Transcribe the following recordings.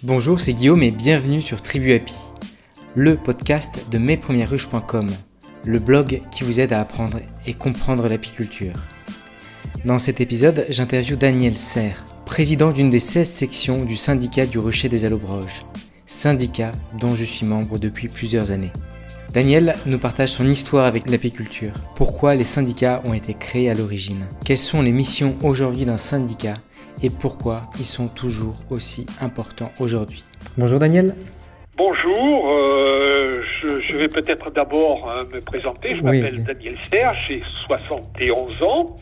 Bonjour, c'est Guillaume et bienvenue sur Tribu Happy, le podcast de mespremieresruches.com, le blog qui vous aide à apprendre et comprendre l'apiculture. Dans cet épisode, j'interviewe Daniel Serre, président d'une des 16 sections du syndicat du rucher des Allobroges, syndicat dont je suis membre depuis plusieurs années. Daniel nous partage son histoire avec l'apiculture, pourquoi les syndicats ont été créés à l'origine, quelles sont les missions aujourd'hui d'un syndicat et pourquoi ils sont toujours aussi importants aujourd'hui. Bonjour Daniel. Bonjour, je vais peut-être d'abord me présenter. Je m'appelle Daniel Serre, j'ai 71 ans.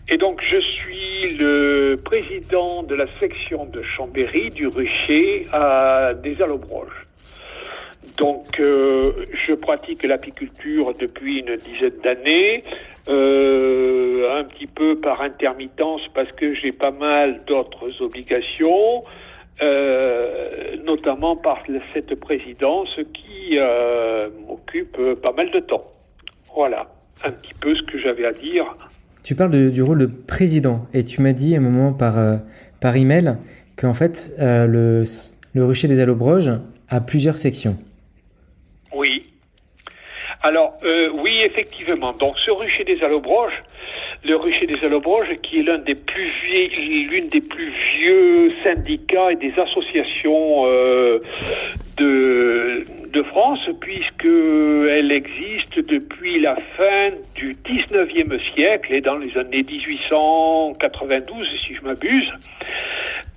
Et donc je suis le président de la section de Chambéry du rucher des Allobroges. Donc je pratique l'apiculture depuis une dizaine d'années, un petit peu par intermittence parce que j'ai pas mal d'autres obligations, notamment par cette présidence qui m'occupe pas mal de temps. Voilà, un petit peu ce que j'avais à dire. Tu parles du rôle de président et tu m'as dit à un moment par email qu'en fait le rucher des Allobroges a plusieurs sections. Oui. Alors, oui, effectivement. Donc, ce rucher des Allobroges, le rucher des Allobroges, qui est l'une des plus vieux syndicats et des associations de France, puisqu'elle existe depuis la fin du 19e siècle et dans les années 1892, si je m'abuse.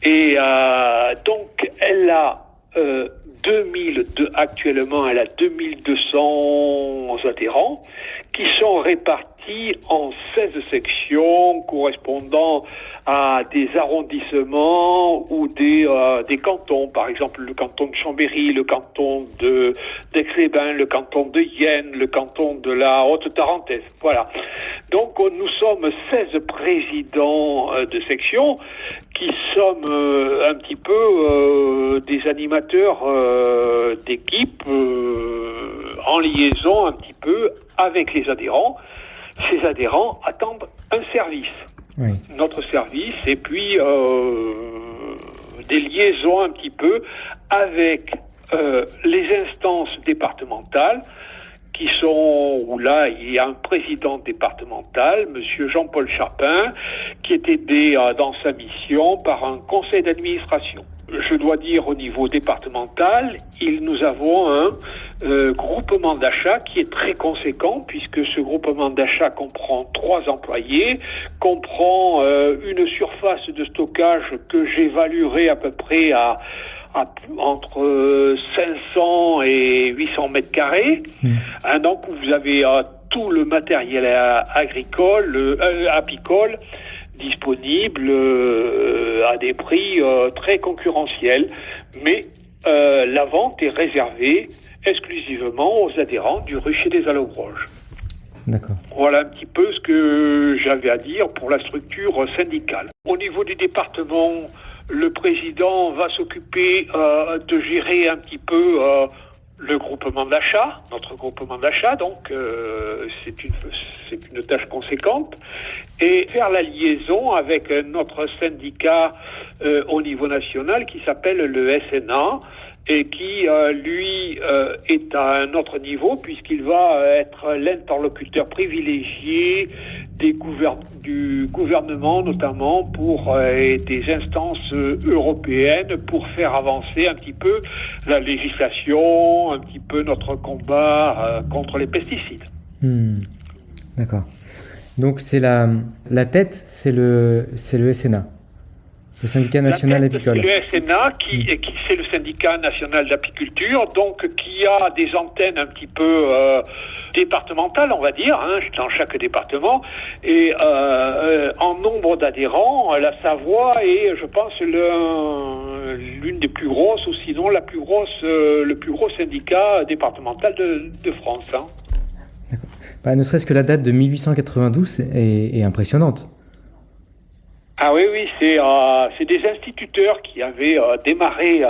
Et donc, elle a actuellement, elle a 2200 adhérents qui sont répartis en 16 sections correspondant à des arrondissements ou des cantons. Par exemple, le canton de Chambéry, le canton d'Aix-les-Bains, le canton de Yenne, le canton de la Haute-Tarentaise. Voilà. Donc, nous sommes 16 présidents de section qui sommes un petit peu des animateurs d'équipe en liaison un petit peu avec les adhérents. Ces adhérents attendent un service. Oui. Notre service, et puis des liaisons un petit peu avec les instances départementales qui sont, où là, il y a un président départemental, monsieur Jean-Paul Charpin, qui est aidé dans sa mission par un conseil d'administration. Je dois dire au niveau départemental, nous avons un groupement d'achat qui est très conséquent puisque ce groupement d'achat comprend 3 employés, comprend une surface de stockage que j'évaluerai à peu près à entre 500 et 800 mètres carrés. Donc vous avez tout le matériel apicole disponible à des prix très concurrentiels, mais la vente est réservée exclusivement aux adhérents du rucher des Allobroges. D'accord. Voilà un petit peu ce que j'avais à dire pour la structure syndicale. Au niveau du département, le président va s'occuper de gérer un petit peu le groupement d'achat, notre groupement d'achat, donc c'est une tâche conséquente, et faire la liaison avec notre syndicat au niveau national qui s'appelle le SNA et qui, lui, est à un autre niveau puisqu'il va être l'interlocuteur privilégié du gouvernement, notamment pour des instances européennes pour faire avancer un petit peu la législation, un petit peu notre combat contre les pesticides. D'accord. Donc c'est la tête, c'est le SNA. Le syndicat national apicole. Le SNA, c'est le syndicat national d'apiculture, donc qui a des antennes un petit peu départementales, on va dire, dans chaque département, et en nombre d'adhérents, la Savoie est, je pense, l'une des plus grosses, ou sinon le plus gros syndicat départemental de France. D'accord. Ne serait-ce que la date de 1892 est impressionnante. Ah oui, c'est des instituteurs qui avaient démarré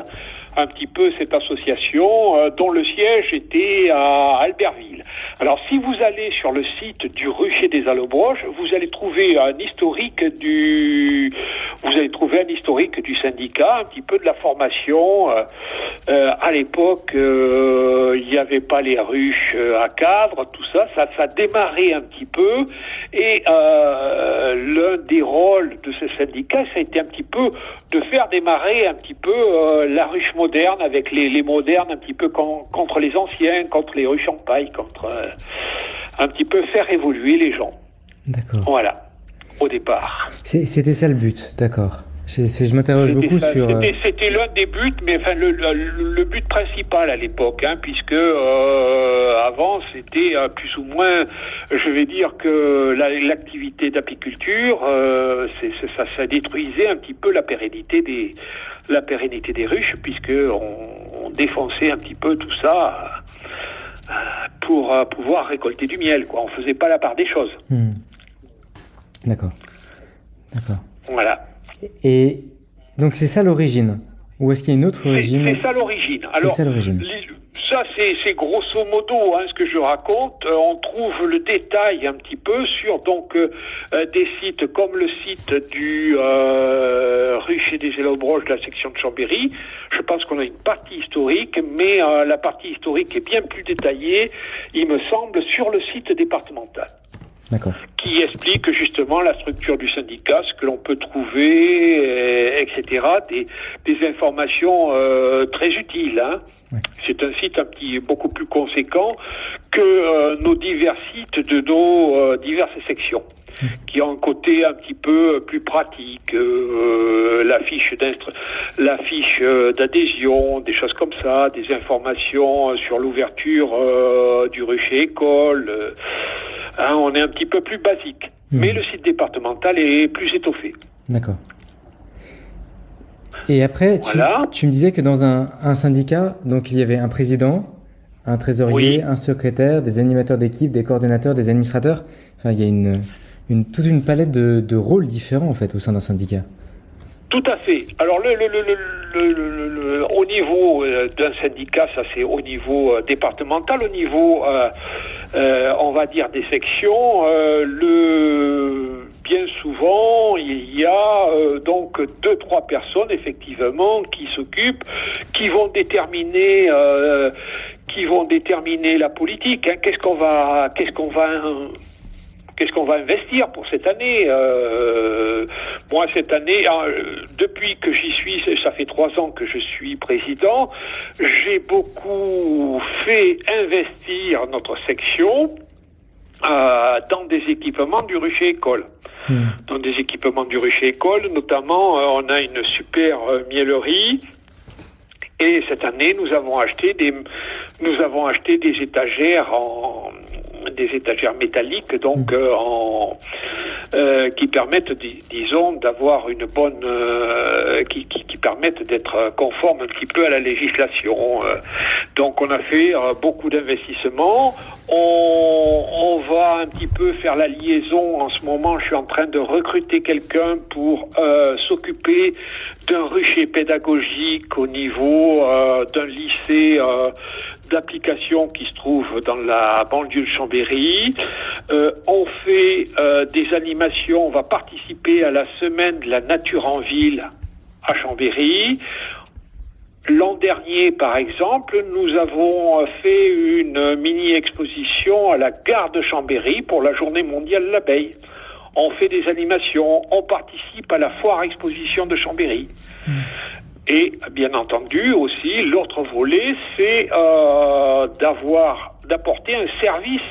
un petit peu cette association dont le siège était à Albertville. Alors si vous allez sur le site du rucher des Allobroges, vous allez trouver un historique vous allez trouver un historique du syndicat, un petit peu de la formation. À l'époque, il n'y avait pas les ruches à cadre, tout ça. Ça démarrait un petit peu. Et l'un des rôles de ce syndicat, ça a été un petit peu de faire démarrer un petit peu la ruche moderne avec les modernes, un petit peu contre les anciens, contre les ruches en paille, contre un petit peu faire évoluer les gens. D'accord. Voilà, au départ. C'était ça le but, d'accord. Je m'interroge beaucoup sur... C'était l'un des buts, mais enfin le but principal à l'époque, puisque avant c'était plus ou moins, je vais dire que l'activité d'apiculture, ça détruisait un petit peu la pérennité des ruches, puisque on défonçait un petit peu tout ça pour pouvoir récolter du miel, quoi. On faisait pas la part des choses. D'accord. Voilà. Et donc c'est ça l'origine, ou est-ce qu'il y a une autre origine? C'est ça l'origine. Alors, ça c'est grosso modo ce que je raconte. On trouve le détail un petit peu sur des sites comme le site du rucher des Gélobroches de la section de Chambéry. Je pense qu'on a une partie historique, mais la partie historique est bien plus détaillée, il me semble, sur le site départemental. D'accord. Qui explique justement la structure du syndicat, ce que l'on peut trouver, etc. Des informations très utiles. Ouais. C'est un site beaucoup plus conséquent que nos divers sites de nos diverses sections, qui ont un côté un petit peu plus pratique, la fiche d'adhésion, des choses comme ça, des informations sur l'ouverture du rucher école. On est un petit peu plus basique, mais le site départemental est plus étoffé. D'accord. Et après, voilà. tu me disais que dans un syndicat, donc il y avait un président, un trésorier, un secrétaire, des animateurs d'équipe, des coordonnateurs, des administrateurs. Enfin, il y a toute une palette de rôles différents en fait au sein d'un syndicat. Tout à fait. Alors au niveau d'un syndicat, ça c'est au niveau départemental, au niveau on va dire des sections, bien souvent il y a donc 2-3 personnes effectivement qui s'occupent, qui vont déterminer la politique. Qu'est-ce qu'on va investir pour cette année? Moi, cette année, depuis que j'y suis, ça fait 3 ans que je suis président, j'ai beaucoup fait investir notre section dans des équipements du rucher école. Dans des équipements du rucher école, notamment, on a une super miellerie. Et cette année, nous avons acheté des étagères métalliques, donc qui permettent, disons, d'avoir une bonne, qui permettent d'être conformes un petit peu à la législation. Donc, on a fait beaucoup d'investissements. On va un petit peu faire la liaison. En ce moment, je suis en train de recruter quelqu'un pour s'occuper d'un rucher pédagogique au niveau d'un lycée d'application qui se trouve dans la banlieue de Chambéry. On fait des animations, on va participer à la semaine de la nature en ville à Chambéry. L'an dernier, par exemple, nous avons fait une mini-exposition à la gare de Chambéry pour la Journée mondiale de l'abeille. On fait des animations, on participe à la foire-exposition de Chambéry. Et bien entendu aussi, l'autre volet, c'est d'apporter un service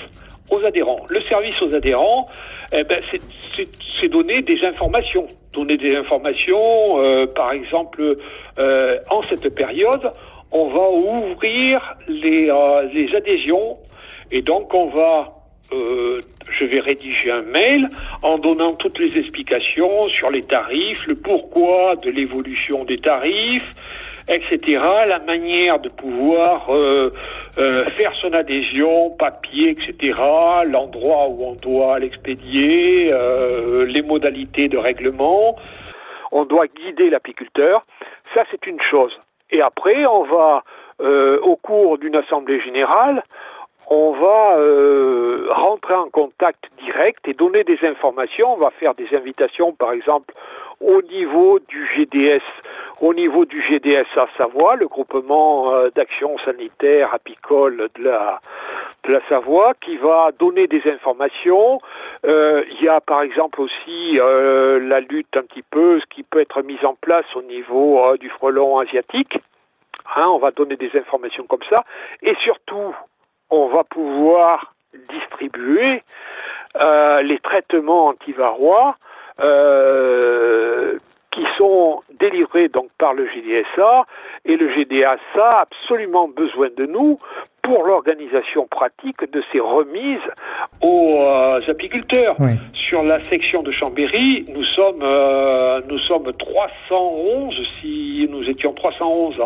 aux adhérents. Le service aux adhérents, c'est donner des informations. Donner des informations, par exemple, en cette période, on va ouvrir les adhésions et donc on va... je vais rédiger un mail en donnant toutes les explications sur les tarifs, le pourquoi de l'évolution des tarifs, etc., la manière de pouvoir faire son adhésion, papier, etc., l'endroit où on doit l'expédier, les modalités de règlement. On doit guider l'apiculteur. Ça, c'est une chose. Et après, on va, au cours d'une assemblée générale, on va rentrer en contact direct et donner des informations. On va faire des invitations, par exemple, au niveau du GDS, à Savoie, le groupement d'action sanitaire apicole de la Savoie, qui va donner des informations. Il y a par exemple aussi la lutte un petit peu, ce qui peut être mis en place au niveau du frelon asiatique. On va donner des informations comme ça. Et surtout, on va pouvoir distribuer les traitements antivarrois qui sont délivrés donc par le GDSA, et le GDSA a absolument besoin de nous pour l'organisation pratique de ces remises aux apiculteurs. Oui. Sur la section de Chambéry, nous sommes 311, si nous étions 311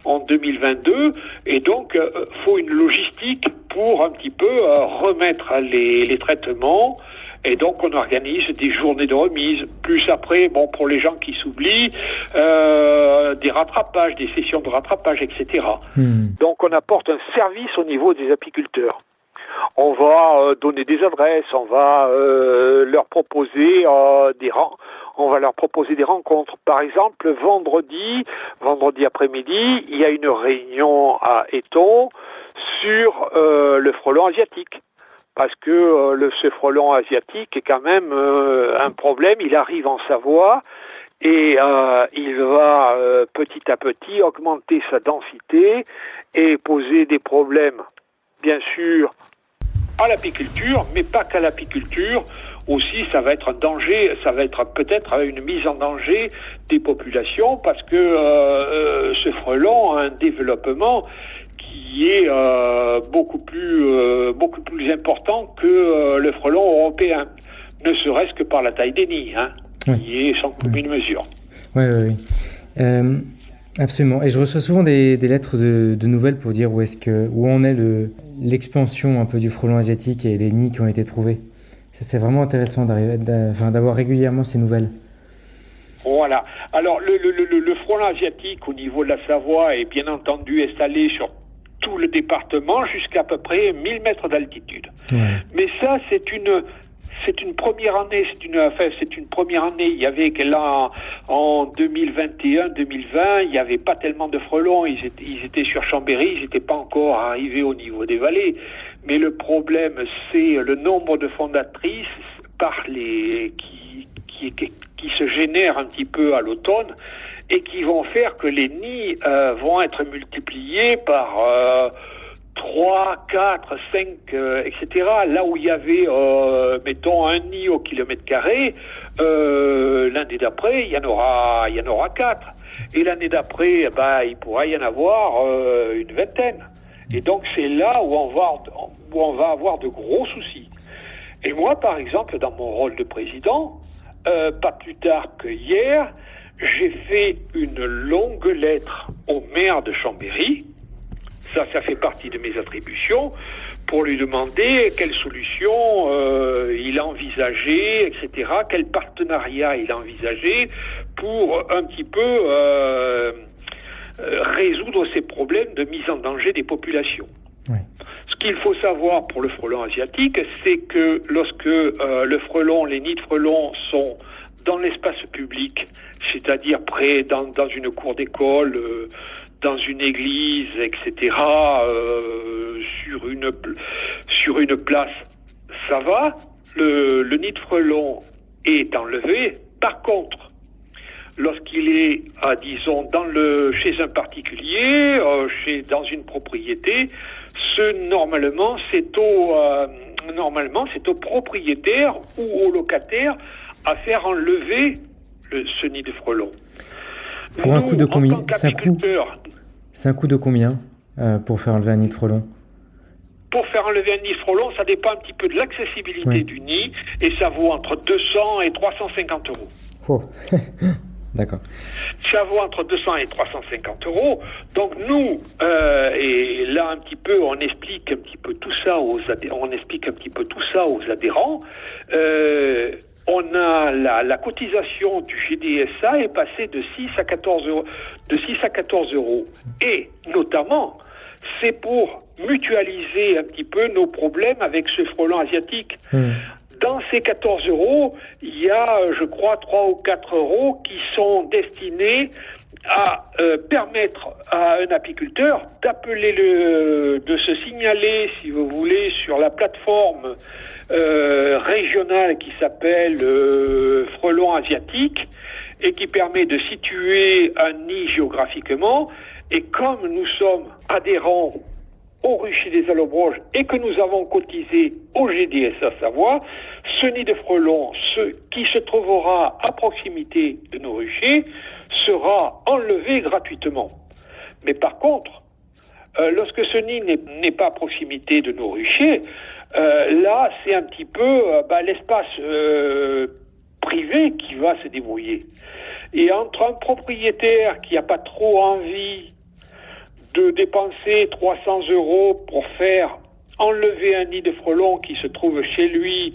en 2022, et donc faut une logistique pour un petit peu remettre les traitements. Et donc, on organise des journées de remise. Plus après, pour les gens qui s'oublient, des rattrapages, des sessions de rattrapage, etc. Donc, on apporte un service au niveau des apiculteurs. On va donner des adresses, on va leur proposer on va leur proposer des rencontres. Par exemple, vendredi après-midi, il y a une réunion à Éton sur le frelon asiatique. Parce que ce frelon asiatique est quand même un problème. Il arrive en Savoie et il va petit à petit augmenter sa densité et poser des problèmes, bien sûr, à l'apiculture, mais pas qu'à l'apiculture. Aussi, ça va être un danger, ça va être peut-être une mise en danger des populations, parce que ce frelon a un développement qui est beaucoup plus important que le frelon européen, ne serait-ce que par la taille des nids, qui est sans commune mesure. Oui. Absolument. Et je reçois souvent des lettres de nouvelles pour dire où en est l'expansion un peu du frelon asiatique et les nids qui ont été trouvés. Ça, c'est vraiment intéressant d'avoir régulièrement ces nouvelles. Voilà. Alors, le frelon asiatique au niveau de la Savoie est bien entendu installé sur tout le département jusqu'à peu près 1000 mètres d'altitude. Ouais. Mais ça, c'est une première année. C'est une première année. Il y avait que là, en 2021-2020, il n'y avait pas tellement de frelons. Ils étaient sur Chambéry, ils n'étaient pas encore arrivés au niveau des vallées. Mais le problème, c'est le nombre de fondatrices qui se génèrent un petit peu à l'automne, et qui vont faire que les nids vont être multipliés par 3, 4, 5, etc. Là où il y avait, mettons, un nid au kilomètre carré, l'année d'après, il y en aura 4. Et l'année d'après, il pourra y en avoir une vingtaine. Et donc, c'est là où on va avoir de gros soucis. Et moi, par exemple, dans mon rôle de président, pas plus tard que hier, j'ai fait une longue lettre au maire de Chambéry, ça fait partie de mes attributions, pour lui demander quelle solution il envisageait, etc., quel partenariat il envisageait pour un petit peu résoudre ces problèmes de mise en danger des populations. Ouais. Ce qu'il faut savoir pour le frelon asiatique, c'est que lorsque les nids de frelons sont dans l'espace public, c'est-à-dire dans une cour d'école, dans une église, etc., sur une place, ça va, le nid de frelon est enlevé. Par contre, lorsqu'il est, disons, chez un particulier, dans une propriété, normalement, c'est au propriétaire ou au locataire à faire enlever ce nid de frelons. Pour un coût de combien? C'est un coût de combien pour faire enlever un nid de frelons? Pour faire enlever un nid de frelons, ça dépend un petit peu de l'accessibilité du nid, et ça vaut entre 200 et 350 euros. Oh. D'accord. Ça vaut entre 200 et 350 euros. Donc nous, et là un petit peu, on explique un petit peu tout ça aux adhérents. On a la cotisation du GDSA est passée de 6 à 14 euros. Et notamment, c'est pour mutualiser un petit peu nos problèmes avec ce frelon asiatique. Dans ces 14 euros, il y a, je crois, 3 ou 4 euros qui sont destinés à permettre à un apiculteur de se signaler, si vous voulez, sur la plateforme régionale qui s'appelle Frelon asiatique et qui permet de situer un nid géographiquement. Et comme nous sommes adhérents au rucher des Allobroges et que nous avons cotisé au GDSA Savoie, ce nid de frelons, qui se trouvera à proximité de nos ruchers, sera enlevé gratuitement. Mais par contre, lorsque ce nid n'est pas à proximité de nos ruchers, là, c'est un petit peu l'espace privé qui va se débrouiller. Et entre un propriétaire qui n'a pas trop envie de dépenser 300 euros pour faire enlever un nid de frelons qui se trouve chez lui,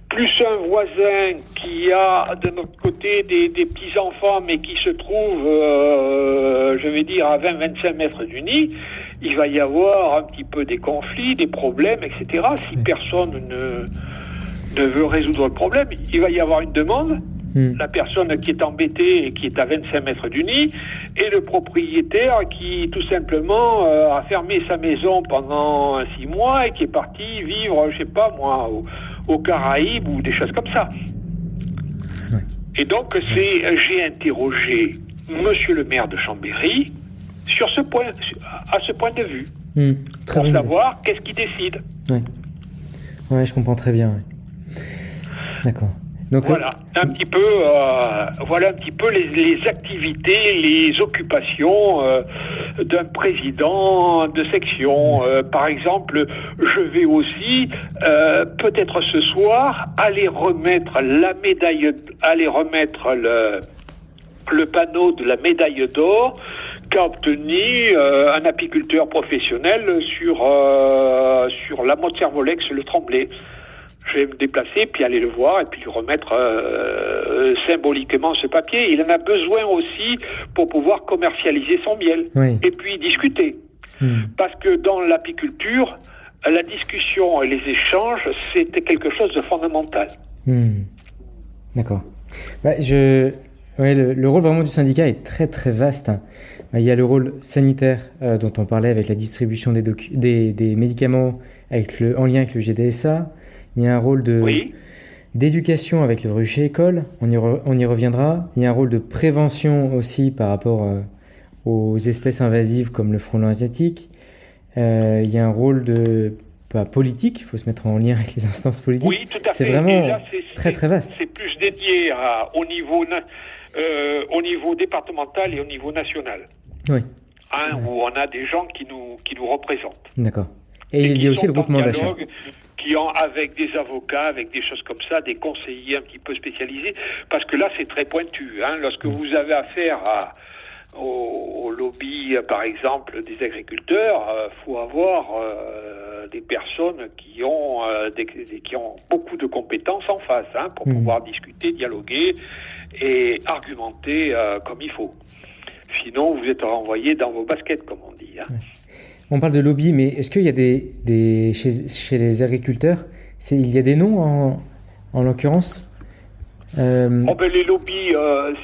plus un voisin qui a de notre côté des petits-enfants mais qui se trouve, je vais dire, à 20-25 mètres du nid, il va y avoir un petit peu des conflits, des problèmes, etc. Si personne ne veut résoudre le problème, il va y avoir une demande. La personne qui est embêtée et qui est à 25 mètres du nid, et le propriétaire qui, tout simplement, a fermé sa maison pendant 6 mois et qui est parti vivre, je sais pas moi, aux Caraïbes ou des choses comme ça. Ouais. Et donc, j'ai interrogé Monsieur le maire de Chambéry à ce point de vue, pour savoir qu'est-ce qu'il décide. Ouais, je comprends très bien. Ouais. D'accord. Donc, voilà un petit peu les activités, les occupations d'un président de section. Par exemple, je vais aussi peut-être ce soir aller remettre le panneau de la médaille d'or qu'a obtenu un apiculteur professionnel sur la Motte Servolex, le Tremblay. Je vais me déplacer, puis aller le voir, et puis lui remettre symboliquement ce papier. Il en a besoin aussi pour pouvoir commercialiser son miel, et puis discuter. Parce que dans l'apiculture, la discussion et les échanges, c'était quelque chose de fondamental. D'accord. Le rôle vraiment du syndicat est très très vaste. Il y a le rôle sanitaire dont on parlait avec la distribution des médicaments en lien avec le GDSA. Il y a un rôle d'éducation avec le rucher école, on y reviendra. Il y a un rôle de prévention aussi par rapport aux espèces invasives comme le frelon asiatique. Il y a un rôle politique, il faut se mettre en lien avec les instances politiques. Oui, tout à fait. C'est vraiment très très vaste. C'est plus dédié au niveau départemental et au niveau national. Oui. Où on a des gens qui nous représentent. D'accord. Et il y a aussi le groupement d'achat. Qui ont, avec des avocats, avec des choses comme ça, des conseillers un petit peu spécialisés, parce que là, c'est très pointu. Lorsque vous avez affaire au lobby, par exemple, des agriculteurs, faut avoir des personnes qui ont beaucoup de compétences en face, pour pouvoir discuter, dialoguer et argumenter comme il faut. Sinon, vous êtes renvoyé dans vos baskets, comme on dit. On parle de lobby, mais est-ce qu'il y a chez les agriculteurs, il y a des noms en l'occurrence les lobbies,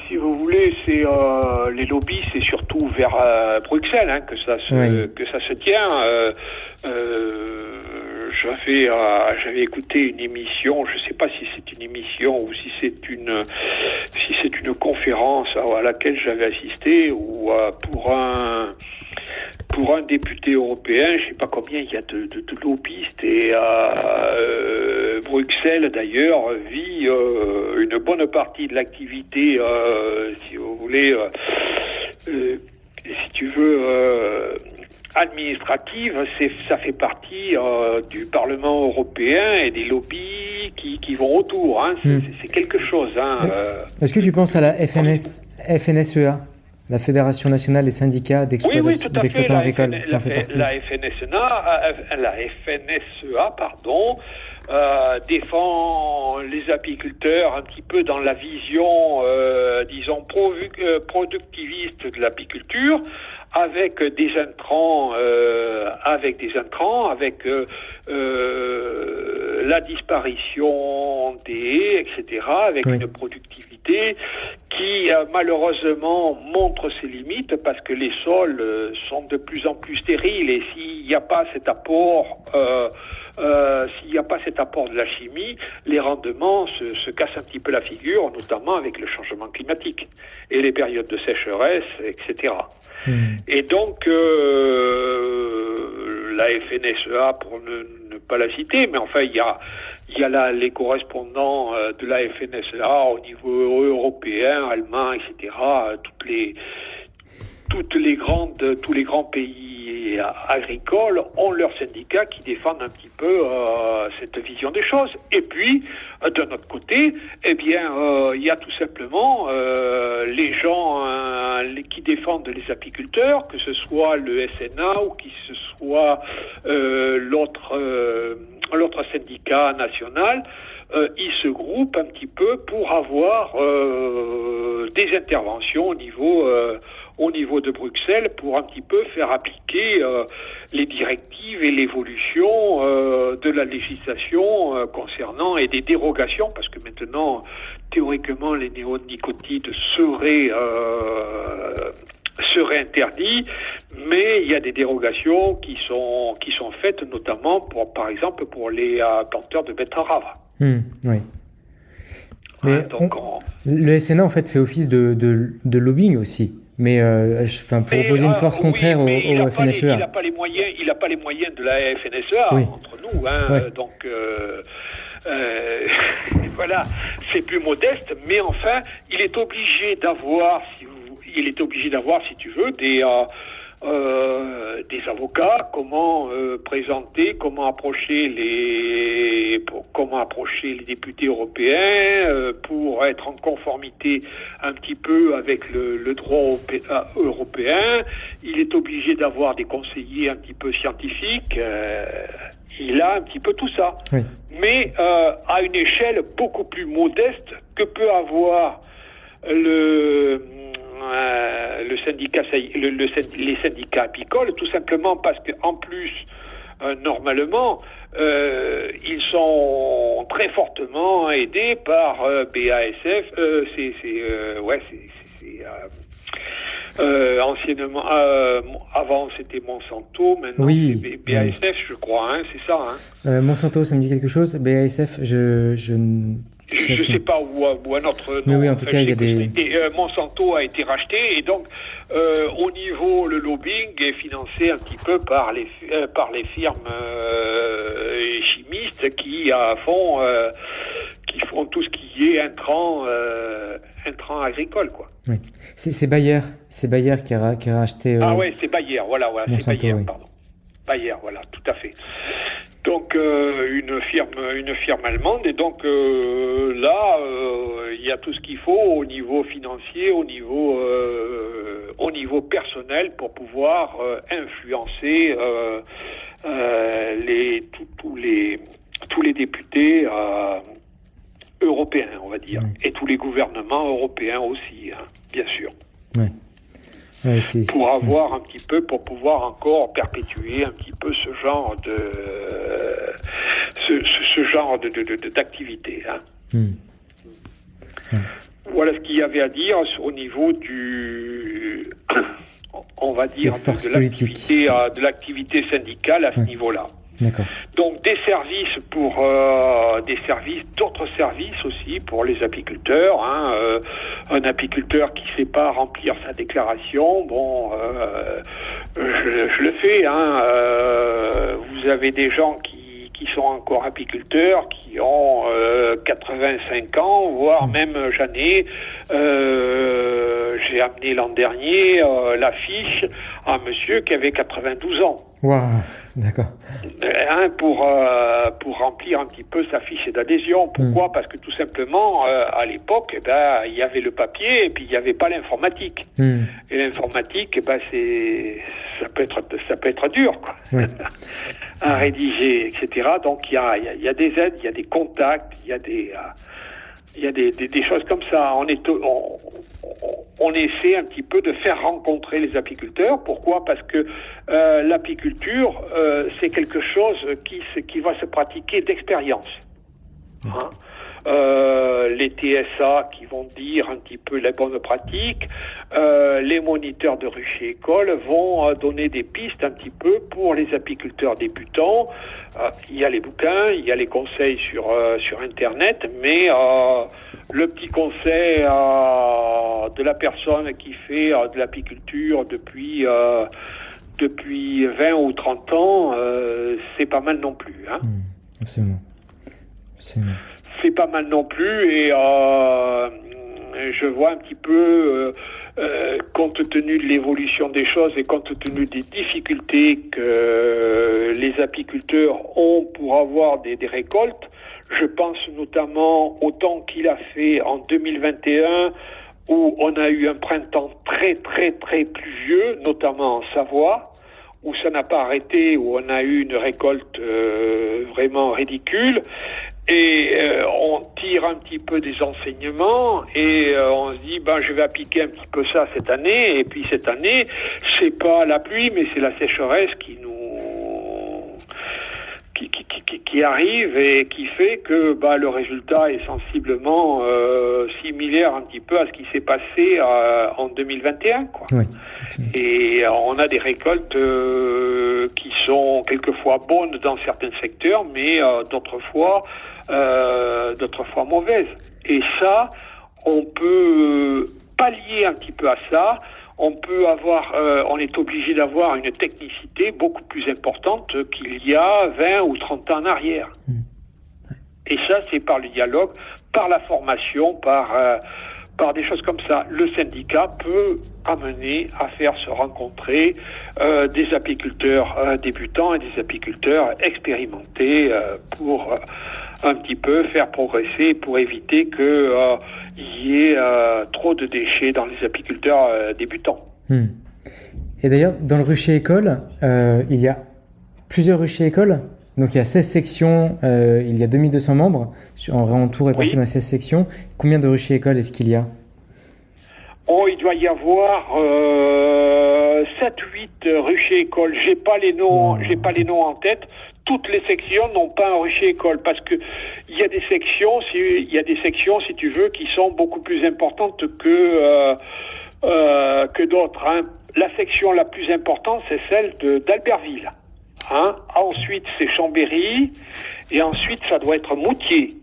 si vous voulez, les lobbies, c'est surtout vers Bruxelles que ça se tient. J'avais écouté une émission, je ne sais pas si c'est une émission ou si c'est une conférence à laquelle j'avais assisté, ou pour un député européen, je ne sais pas combien il y a de lobbyistes, et Bruxelles d'ailleurs vit une bonne partie de l'activité, si vous voulez, si tu veux, administrative, ça fait partie du Parlement européen et des lobbies qui vont autour. C'est quelque chose. Est-ce que tu penses à la FNSEA, la Fédération nationale des syndicats d'exploitants agricoles, ça en fait partie. La FNSEA, défend les apiculteurs un petit peu dans la vision, disons, productiviste de l'apiculture, avec des intrants, avec la disparition des haies, etc., avec une productivité qui malheureusement montre ses limites parce que les sols sont de plus en plus stériles et s'il n'y a pas cet apport de la chimie, les rendements se cassent un petit peu la figure, notamment avec le changement climatique et les périodes de sécheresse, etc. Et donc, la FNSEA, pour ne pas la citer, mais enfin, il y a les correspondants de la FNSEA au niveau européen, allemand, etc., tous les grands pays agricoles ont leurs syndicats qui défendent un petit peu cette vision des choses. Et puis, d'un autre côté, il y a tout simplement les gens qui défendent les apiculteurs, que ce soit le SNA ou que ce soit l'autre syndicat national. Ils se groupent un petit peu pour avoir des interventions au niveau de Bruxelles pour un petit peu faire appliquer les directives et l'évolution de la législation concernant et des dérogations, parce que maintenant, théoriquement, les néonicotinoïdes seraient interdits, mais il y a des dérogations qui sont faites notamment par exemple pour les planteurs de betteraves. Oui. Mais le SNA en fait fait office de lobbying aussi. Mais pour opposer une force contraire au FNSEA. Il n'a pas les moyens de la FNSEA entre nous. Donc voilà, c'est plus modeste, mais enfin, il est obligé d'avoir, si tu veux, des avocats, comment présenter, comment approcher les députés européens pour être en conformité un petit peu avec le droit européen. Il est obligé d'avoir des conseillers un petit peu scientifiques. Il a un petit peu tout ça. Oui. Mais à une échelle beaucoup plus modeste que peut avoir les syndicats apicoles, tout simplement parce qu'en plus, normalement, ils sont très fortement aidés par BASF. Anciennement, avant c'était Monsanto, maintenant c'est BASF, je crois, c'est ça. Monsanto, ça me dit quelque chose. BASF, je ne sais pas où un autre nom. Mais oui, en tout cas, il y a des... Monsanto a été racheté et donc au niveau le lobbying est financé un petit peu par les firmes chimistes qui font tout ce qui est intrant agricole, quoi. Oui. C'est Bayer qui a racheté. C'est Bayer, voilà, Monsanto, c'est Bayer, oui. pardon. Bayer, voilà, tout à fait. Donc une firme allemande, et donc là il y a tout ce qu'il faut au niveau financier, au niveau personnel pour pouvoir influencer tous les députés européens, on va dire, et tous les gouvernements européens aussi, bien sûr. Ouais. Pour pouvoir encore perpétuer un petit peu ce genre d'activité. Voilà ce qu'il y avait à dire au niveau de l'activité syndicale à ce niveau-là. D'accord. Donc d'autres services aussi pour les apiculteurs. Un apiculteur qui ne sait pas remplir sa déclaration, je le fais. Vous avez des gens qui sont encore apiculteurs, qui ont 85 ans, voire même, j'en ai, j'ai amené l'an dernier l'affiche à un monsieur qui avait 92 ans. Waouh, d'accord. Pour remplir un petit peu sa fiche d'adhésion. Pourquoi ? Parce que tout simplement, à l'époque, il y avait le papier et puis il n'y avait pas l'informatique. Et l'informatique, ça peut être dur, quoi. Oui. À rédiger, etc. Donc il y a des aides, il y a des contacts, il y a des choses comme ça. On essaie un petit peu de faire rencontrer les apiculteurs. Pourquoi ? Parce que l'apiculture, c'est quelque chose qui va se pratiquer d'expérience. Hein ? Les TSA qui vont dire un petit peu les bonnes pratiques, les moniteurs de ruches et écoles vont donner des pistes un petit peu pour les apiculteurs débutants. Il y a les bouquins, il y a les conseils sur Internet, mais le petit conseil de la personne qui fait de l'apiculture depuis 20 ou 30 ans, c'est pas mal non plus. Hein. Absolument. C'est pas mal non plus, et je vois un petit peu, compte tenu de l'évolution des choses et compte tenu des difficultés que les apiculteurs ont pour avoir des récoltes, je pense notamment au temps qu'il a fait en 2021, où on a eu un printemps très très très pluvieux, notamment en Savoie, où ça n'a pas arrêté, où on a eu une récolte vraiment ridicule. Et on tire un petit peu des enseignements et on se dit je vais appliquer un petit peu ça cette année, et puis cette année c'est pas la pluie mais c'est la sécheresse qui arrive et qui fait que le résultat est sensiblement similaire un petit peu à ce qui s'est passé en 2021, quoi. Oui. Et on a des récoltes qui sont quelquefois bonnes dans certains secteurs, mais d'autres fois mauvaises. Et ça, on peut pallier un petit peu à ça. On est obligé d'avoir une technicité beaucoup plus importante qu'il y a 20 ou 30 ans en arrière. Et ça, c'est par le dialogue, par la formation, par des choses comme ça. Le syndicat peut amener à faire se rencontrer des apiculteurs débutants et des apiculteurs expérimentés pour un petit peu faire progresser, pour éviter que il y ait trop de déchets dans les apiculteurs débutants. Et d'ailleurs, dans le rucher école, il y a plusieurs ruchers écoles. Donc il y a 16 sections, il y a 2200 membres, en tout répartis dans 16 sections. Combien de ruchers écoles est-ce qu'il y a ? Il doit y avoir 7-8 ruchers écoles. J'ai pas les noms en tête. Toutes les sections n'ont pas un rucher école, parce que il y a des sections, si tu veux, qui sont beaucoup plus importantes que d'autres. Hein. La section la plus importante, c'est celle d'Albertville. Hein. Ensuite, c'est Chambéry, et ensuite, ça doit être Moutier.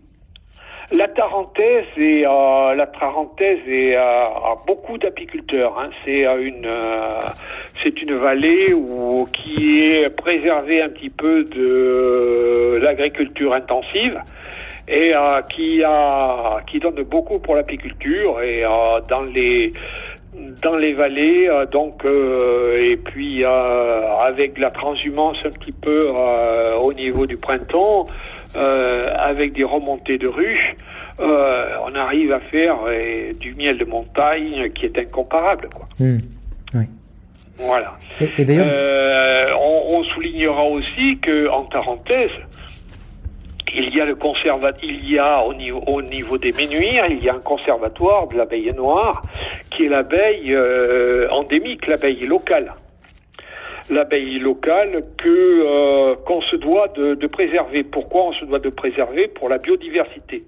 La Tarentaise a beaucoup d'apiculteurs. Hein. C'est une vallée qui est préservée un petit peu de l'agriculture intensive et qui donne beaucoup pour l'apiculture, et dans les vallées, et puis avec la transhumance un petit peu au niveau du printemps, avec des remontées de ruches, on arrive à faire du miel de montagne qui est incomparable, quoi. Oui. Voilà. Et d'ailleurs, on soulignera aussi que en Tarentaise, il y a au niveau des Ménuires, il y a un conservatoire de l'abeille noire qui est l'abeille endémique, l'abeille locale. L'abeille locale qu'on se doit de préserver. Pourquoi on se doit de préserver ? Pour la biodiversité.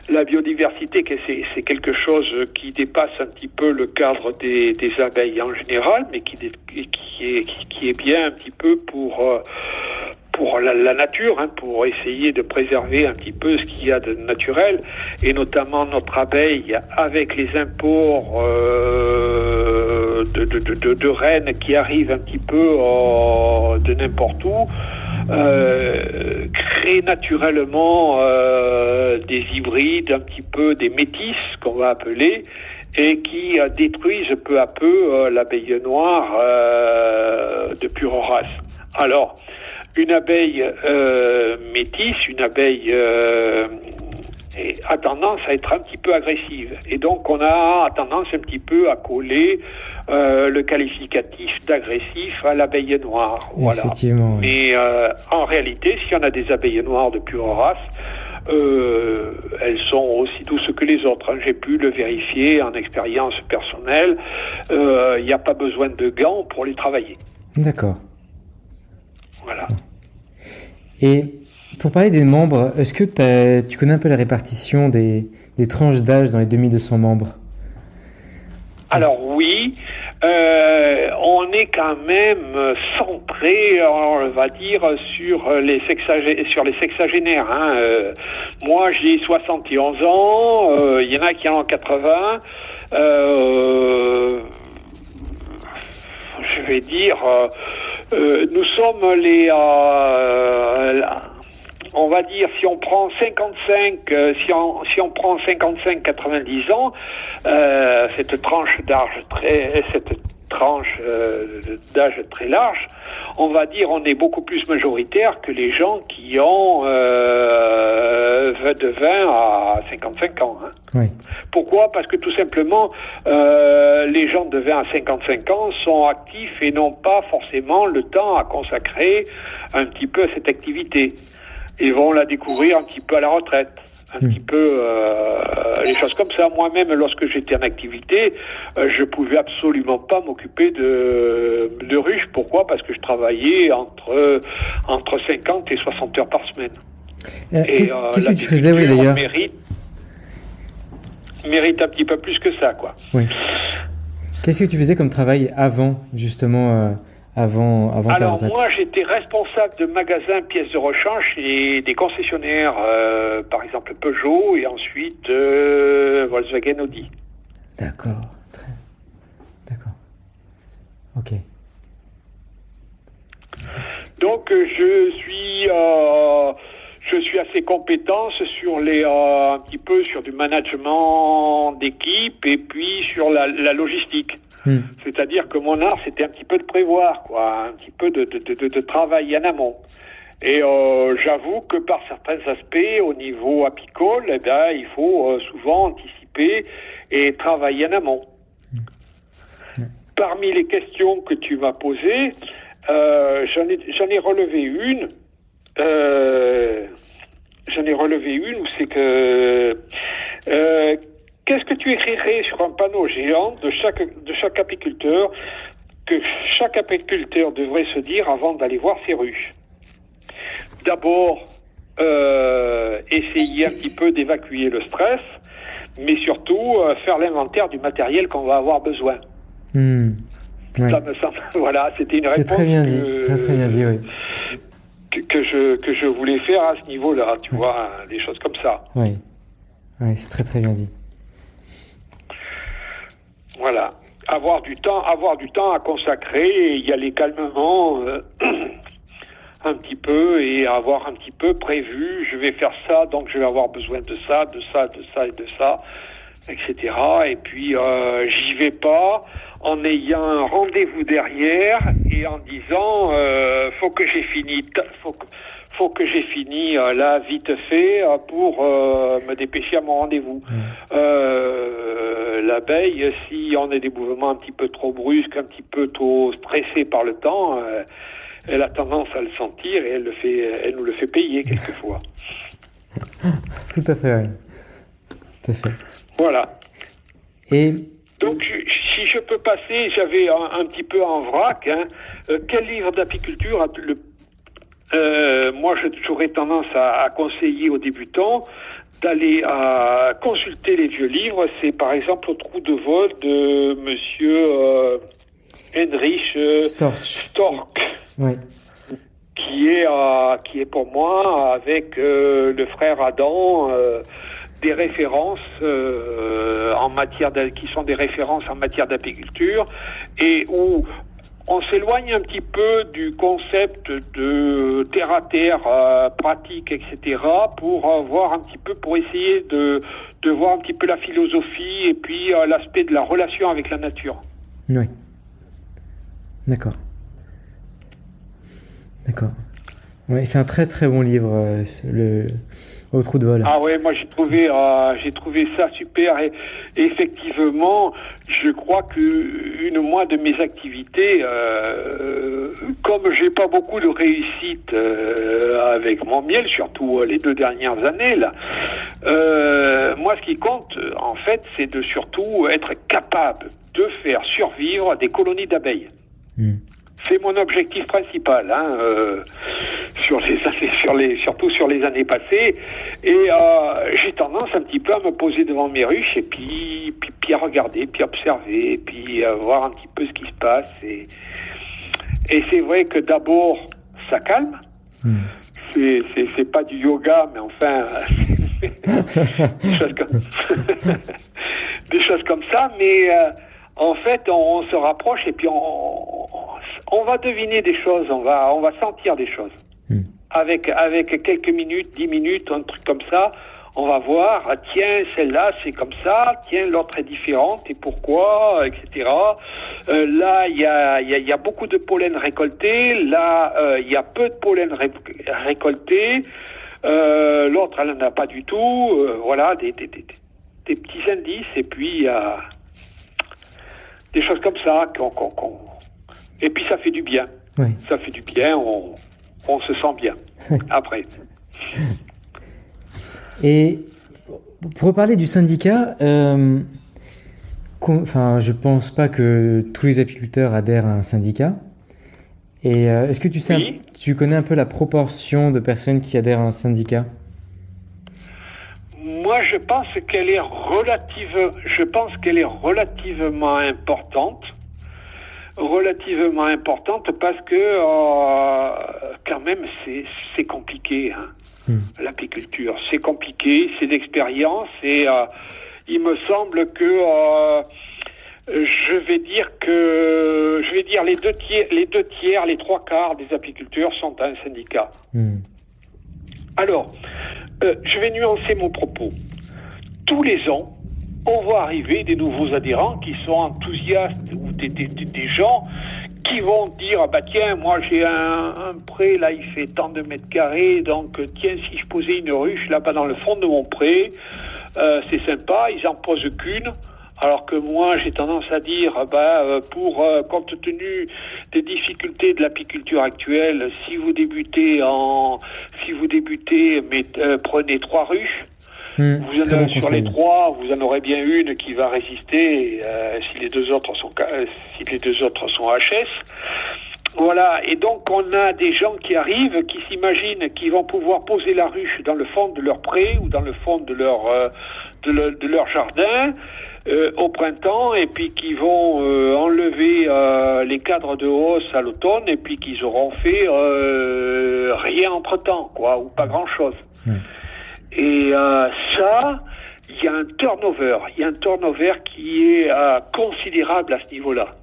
La biodiversité, c'est quelque chose qui dépasse un petit peu le cadre des abeilles en général, mais qui est bien un petit peu pour la nature, hein, pour essayer de préserver un petit peu ce qu'il y a de naturel, et notamment notre abeille, avec les imports de reines qui arrivent un petit peu de n'importe où, crée naturellement des hybrides, un petit peu des métis qu'on va appeler, et qui détruisent peu à peu l'abeille noire de pure race. Alors, une abeille métisse, une abeille a tendance à être un petit peu agressive. Et donc, on a tendance un petit peu à coller le qualificatif d'agressif à l'abeille noire. Voilà. Effectivement. Mais en réalité, si on a des abeilles noires de pure race, elles sont aussi douces que les autres. Hein. J'ai pu le vérifier en expérience personnelle. Il n'y a pas besoin de gants pour les travailler. D'accord. Voilà. Et pour parler des membres, est-ce que tu connais un peu la répartition des tranches d'âge dans les 2200 membres? Alors oui, on est quand même centré, on va dire, sur les sexagénaires. Hein. Moi, j'ai 71 ans, il y en a qui en ont 80. Je vais dire, nous sommes les... on va dire, si on prend 55, si on prend 55-90 ans, cette tranche d'âge très large, on va dire, on est beaucoup plus majoritaire que les gens qui ont de 20 à 55 ans. Hein. Oui. Pourquoi? Parce que tout simplement, les gens de 20 à 55 ans sont actifs et n'ont pas forcément le temps à consacrer un petit peu à cette activité. Ils vont la découvrir un petit peu à la retraite, un petit peu les choses comme ça. Moi-même, lorsque j'étais en activité, je pouvais absolument pas m'occuper de ruches. Pourquoi? Parce que je travaillais entre 50 et 60 heures par semaine. Qu'est-ce que tu faisais, oui, d'ailleurs? Mérite un petit peu plus que ça, quoi. Oui. Qu'est-ce que tu faisais comme travail avant, justement, avant ta retraite? Alors moi, j'étais responsable de magasins pièces de rechange chez des concessionnaires, par exemple Peugeot et ensuite Volkswagen Audi. D'accord. D'accord. Ok. Donc je suis assez compétent sur un petit peu sur du management d'équipe et puis sur la logistique. C'est-à-dire que mon art, c'était un petit peu de prévoir, quoi, un petit peu de travail en amont. Et j'avoue que par certains aspects, au niveau apicole, eh bien, il faut souvent anticiper et travailler en amont. Parmi les questions que tu m'as posées, j'en ai relevé une. Où c'est que qu'est-ce que tu écrirais sur un panneau géant de chaque apiculteur que chaque apiculteur devrait se dire avant d'aller voir ses ruches? D'abord, essayer un petit peu d'évacuer le stress, mais surtout faire l'inventaire du matériel qu'on va avoir besoin. Ouais. Ça me semble, voilà, c'était une réponse. C'est très bien dit, très bien dit, oui. Que je voulais faire à ce niveau-là, tu vois, des choses comme ça. Oui, c'est très bien dit. Voilà, avoir du temps à consacrer et y aller calmement un petit peu et avoir un petit peu prévu, je vais faire ça, donc je vais avoir besoin de ça et de ça, etc. Et puis j'y vais pas en ayant un rendez-vous derrière et en disant faut que j'ai fini là vite fait pour me dépêcher à mon rendez-vous. L'abeille, si on a des mouvements un petit peu trop brusques, un petit peu trop stressés par le temps, elle a tendance à le sentir et elle nous le fait payer quelquefois. Tout à fait, oui. Tout à fait. Voilà. Et donc, si je peux passer, j'avais un petit peu en vrac, quel livre d'apiculture moi, j'aurais tendance à conseiller aux débutants d'aller à consulter les vieux livres. C'est par exemple Au trou de vol de Monsieur Heinrich Storch. Oui. Qui est pour moi, avec le frère Adam, des références qui sont des références en matière d'apiculture et où on s'éloigne un petit peu du concept de terre à terre, pratique, etc., pour voir un petit peu, pour essayer de voir un petit peu la philosophie et puis l'aspect de la relation avec la nature. Oui. D'accord. Ouais, c'est un très très bon livre, Au trou de vol. Ah ouais, moi j'ai trouvé ça super et effectivement, je crois que moi de mes activités, comme j'ai pas beaucoup de réussite avec mon miel, surtout les 2 dernières années là, moi ce qui compte en fait, c'est de surtout être capable de faire survivre des colonies d'abeilles. C'est mon objectif principal, surtout sur les années passées. Et j'ai tendance un petit peu à me poser devant mes ruches et puis à regarder, puis observer, puis voir un petit peu ce qui se passe. Et c'est vrai que d'abord, ça calme. C'est pas du yoga, mais enfin, des choses comme ça. Mais en fait, on se rapproche et puis on va deviner des choses, on va sentir des choses. Avec quelques minutes, 10 minutes, un truc comme ça, on va voir, tiens, celle-là, c'est comme ça, tiens, l'autre est différente, et pourquoi, etc. Là, il y a beaucoup de pollen récolté, là, il y a peu de pollen récolté, l'autre, elle n'en a pas du tout, voilà, des petits indices, et puis des choses comme ça, et puis ça fait du bien. Oui. Ça fait du bien, on se sent bien après. Et pour reparler du syndicat, je pense pas que tous les apiculteurs adhèrent à un syndicat. Et est-ce que tu sais, oui. Tu connais un peu la proportion de personnes qui adhèrent à un syndicat ? Moi, je pense qu'elle est relativement importante. Relativement importante parce que quand même c'est compliqué, l'apiculture. C'est compliqué, c'est d'expérience et il me semble que je vais dire les 2 tiers, les 3/4 des apiculteurs sont un syndicat. Alors, je vais nuancer mon propos. Tous les ans, on voit arriver des nouveaux adhérents qui sont enthousiastes ou des gens qui vont dire tiens, moi j'ai un pré, là il fait tant de mètres carrés, donc tiens, si je posais une ruche là-bas dans le fond de mon pré, c'est sympa, ils en posent qu'une. Alors que moi, j'ai tendance à dire, compte tenu des difficultés de l'apiculture actuelle, si vous débutez, prenez 3 ruches. Vous en avez sur les 3, vous en aurez bien une qui va résister si les 2 autres sont HS. Voilà, et donc on a des gens qui arrivent, qui s'imaginent qu'ils vont pouvoir poser la ruche dans le fond de leur pré ou dans le fond de leur jardin au printemps, et puis qui vont enlever les cadres de hausse à l'automne, et puis qu'ils auront fait rien entre-temps, quoi, ou pas grand-chose. Et ça, il y a un turnover qui est considérable à ce niveau-là.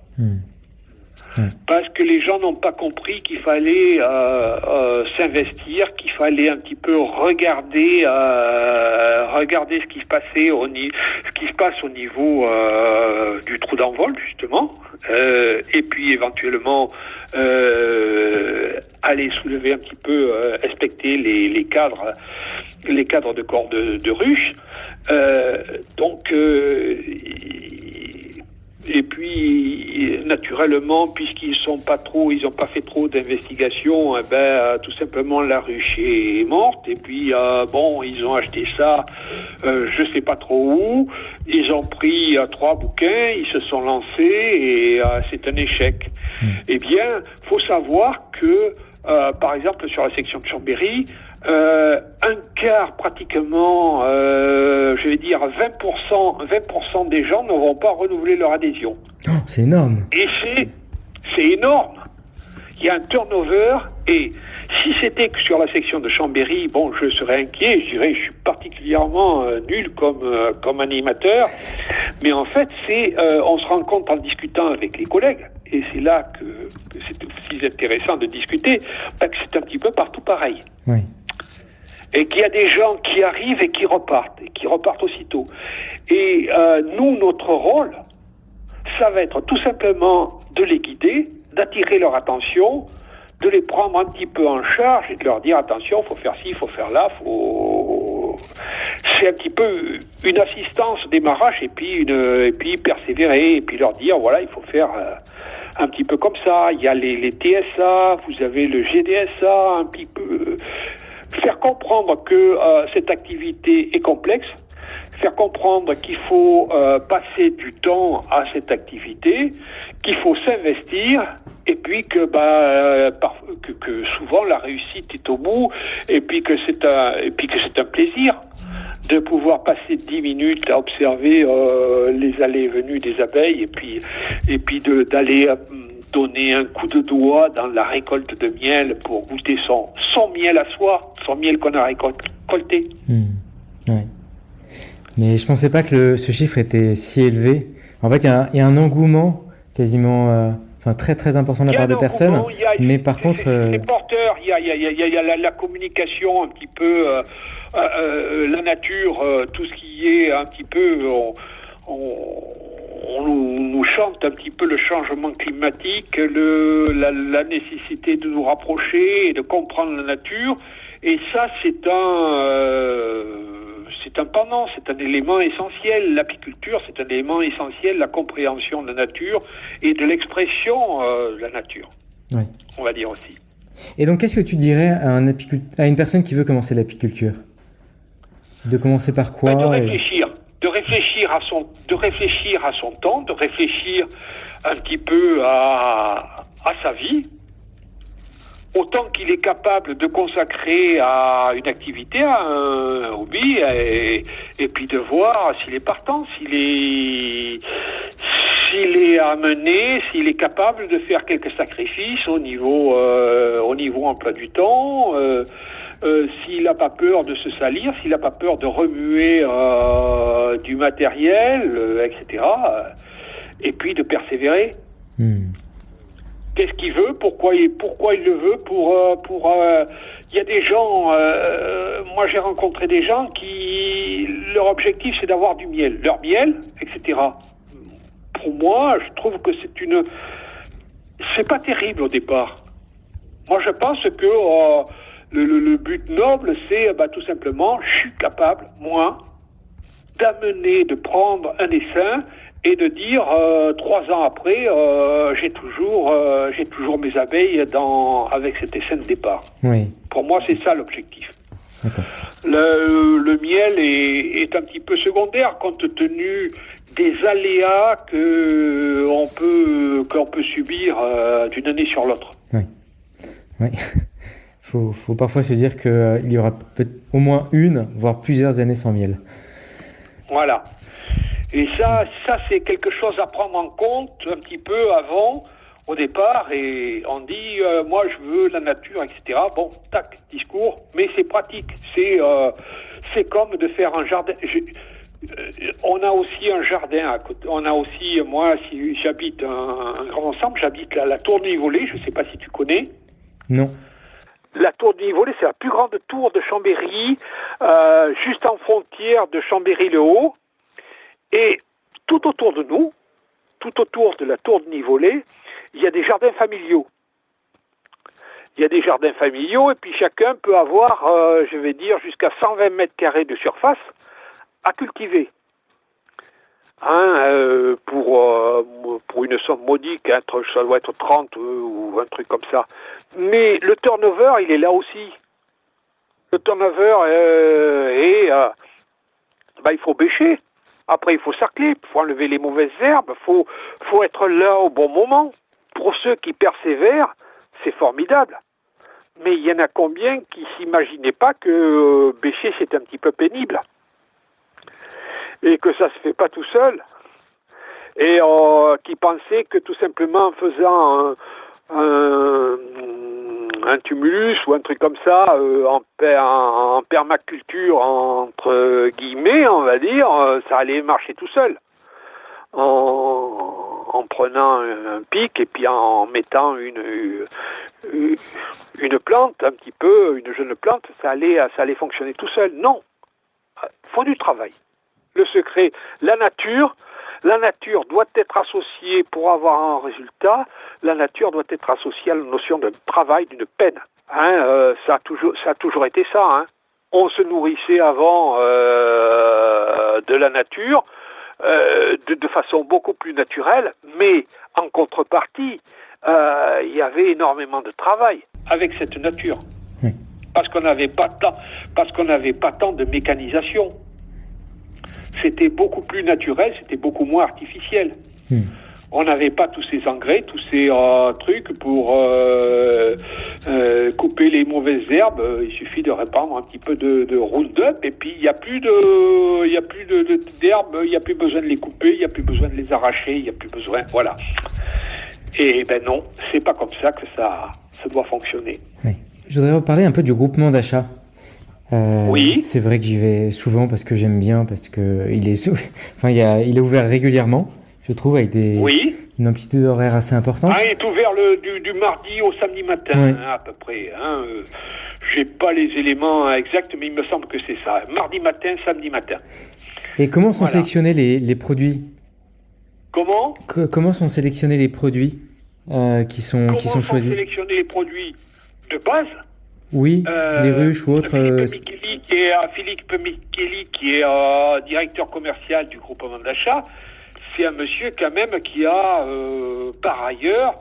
Parce que les gens n'ont pas compris qu'il fallait s'investir, qu'il fallait un petit peu regarder ce qui se passait ce qui se passe au niveau du trou d'envol, justement, et puis éventuellement aller soulever un petit peu, inspecter les cadres de corps de ruche. Et puis, naturellement, puisqu'ils n'ont pas fait trop d'investigations, tout simplement la ruche est morte. Et puis, ils ont acheté ça, je sais pas trop où. Ils ont pris 3 bouquins, ils se sont lancés et c'est un échec. Eh bien, faut savoir que, par exemple, sur la section de Chambéry, un quart pratiquement, 20% des gens ne vont pas renouveler leur adhésion. Oh, c'est énorme. Et c'est énorme. Il y a un turnover, et Si c'était que sur la section de Chambéry, bon, je serais inquiet, je dirais, je suis particulièrement nul comme animateur, mais en fait, on se rend compte en discutant avec les collègues, et c'est là que c'est aussi intéressant de discuter, que c'est un petit peu partout pareil. Oui. Et qu'il y a des gens qui arrivent et qui repartent aussitôt. Et nous, notre rôle, ça va être tout simplement de les guider, d'attirer leur attention, de les prendre un petit peu en charge et de leur dire attention, faut faire ci, faut faire là, c'est un petit peu une assistance au démarrage et puis persévérer et puis leur dire voilà, il faut faire un petit peu comme ça. Il y a les TSA, vous avez le GDSA, un petit peu faire comprendre que cette activité est complexe. Faire comprendre qu'il faut passer du temps à cette activité, qu'il faut s'investir, et puis que souvent la réussite est au bout, et puis que c'est un plaisir de pouvoir passer 10 minutes à observer les allées et venues des abeilles, et puis d'aller donner un coup de doigt dans la récolte de miel pour goûter son miel à soi, son miel qu'on a récolté. Ouais. Mais je pensais pas que ce chiffre était si élevé. En fait, il y a un engouement quasiment, très très important de la part de personnes. Mais par contre, c'est porteur. Il y a la communication un petit peu, la nature, tout ce qui est un petit peu. On nous chante un petit peu le changement climatique, la nécessité de nous rapprocher et de comprendre la nature. Et ça, c'est un pendant, c'est un élément essentiel. L'apiculture, c'est un élément essentiel, la compréhension de la nature et de l'expression de la nature, oui. On va dire aussi. Et donc, qu'est-ce que tu dirais à une personne qui veut commencer l'apiculture? De commencer par quoi? De réfléchir à son temps, de réfléchir un petit peu à sa vie, autant qu'il est capable de consacrer à une activité, à un hobby, et puis de voir s'il est partant, s'il est amené, s'il est capable de faire quelques sacrifices au niveau emploi du temps, s'il n'a pas peur de se salir, s'il n'a pas peur de remuer du matériel, etc. Et puis de persévérer. Qu'est-ce qu'il veut? Pourquoi il le veut? Il y a des gens. Moi, j'ai rencontré des gens qui leur objectif c'est d'avoir du miel, leur miel, etc. Pour moi, je trouve que c'est pas terrible au départ. Moi, je pense que le but noble, c'est tout simplement, je suis capable, moi, de prendre un essaim et de dire 3 ans après, j'ai toujours mes abeilles avec cet essaim de départ. Oui. Pour moi, c'est ça l'objectif. D'accord. Le miel est un petit peu secondaire compte tenu des aléas qu'on peut subir d'une année sur l'autre. Oui. Faut parfois se dire qu'il y aura au moins une, voire plusieurs années sans miel. Voilà. Et ça c'est quelque chose à prendre en compte un petit peu avant, au départ, et on dit moi je veux la nature, etc. Bon, tac, discours, mais c'est pratique. C'est comme de faire un jardin. On a aussi un jardin à côté. On a aussi, moi, si j'habite un grand ensemble, j'habite la tour de Nivolé, je ne sais pas si tu connais. Non. La tour de Nivolé, c'est la plus grande tour de Chambéry, juste en frontière de Chambéry-le-Haut. Et tout autour de nous, tout autour de la tour de Nivolé, il y a des jardins familiaux. Il y a des jardins familiaux et puis chacun peut avoir, je vais dire, jusqu'à 120 mètres carrés de surface à cultiver. Pour une somme modique, ça doit être 30 ou un truc comme ça. Mais le turnover, il est là aussi. Le turnover il faut bêcher. Après, il faut sarcler, il faut enlever les mauvaises herbes, il faut être là au bon moment. Pour ceux qui persévèrent, c'est formidable. Mais il y en a combien qui s'imaginaient pas que bêcher, c'est un petit peu pénible. Et que ça se fait pas tout seul. Et qui pensaient que tout simplement en faisant un un tumulus ou un truc comme ça en permaculture entre guillemets, on va dire, ça allait marcher tout seul. En prenant un pic et puis en mettant une plante un petit peu, une jeune plante, ça allait fonctionner tout seul. Non, faut du travail. Le secret, la nature doit être associée pour avoir un résultat. La nature doit être associée à la notion de travail, d'une peine. Ça a toujours été ça. Hein. On se nourrissait avant de la nature. De façon beaucoup plus naturelle, mais en contrepartie, il y avait énormément de travail avec cette nature, parce qu'on n'avait pas tant de mécanisation. C'était beaucoup plus naturel, c'était beaucoup moins artificiel. On n'avait pas tous ces engrais, tous ces trucs pour couper les mauvaises herbes. Il suffit de répandre un petit peu de Roundup et puis il y a plus d'herbes, il n'y a plus besoin de les couper, il n'y a plus besoin de les arracher, il n'y a plus besoin, voilà. Et ben non, c'est pas comme ça que ça doit fonctionner. Oui. Je voudrais reparler un peu du groupement d'achat. Oui. C'est vrai que j'y vais souvent parce que j'aime bien, parce que il est ouvert régulièrement. Je trouve, avec une amplitude horaire assez importante. Il est ouvert du mardi au samedi matin, à peu près. J'ai pas les éléments exacts, mais il me semble que c'est ça. Mardi matin, samedi matin. Et comment sont sélectionnés les produits ? Comment sont sélectionnés les produits qui sont choisis ? Comment sont sélectionnés les produits de base ? Oui, les ruches ou autres. Philippe Micheli, qui est directeur commercial du groupement d'achat. C'est un monsieur quand même qui a, par ailleurs,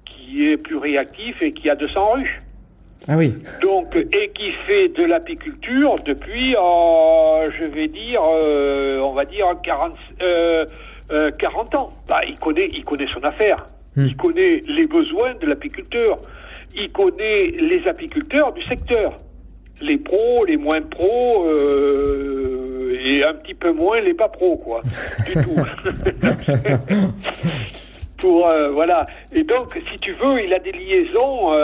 qui est plus réactif et qui a 200 ruches. Ah oui. Donc, et qui fait de l'apiculture depuis, je vais dire, on va dire 40 ans. Il connaît son affaire. Il connaît les besoins de l'apiculteur. Il connaît les apiculteurs du secteur. Les pros, les moins pros, et un petit peu moins les pas pros, quoi. Du tout. Voilà. Et donc, si tu veux, il a des liaisons,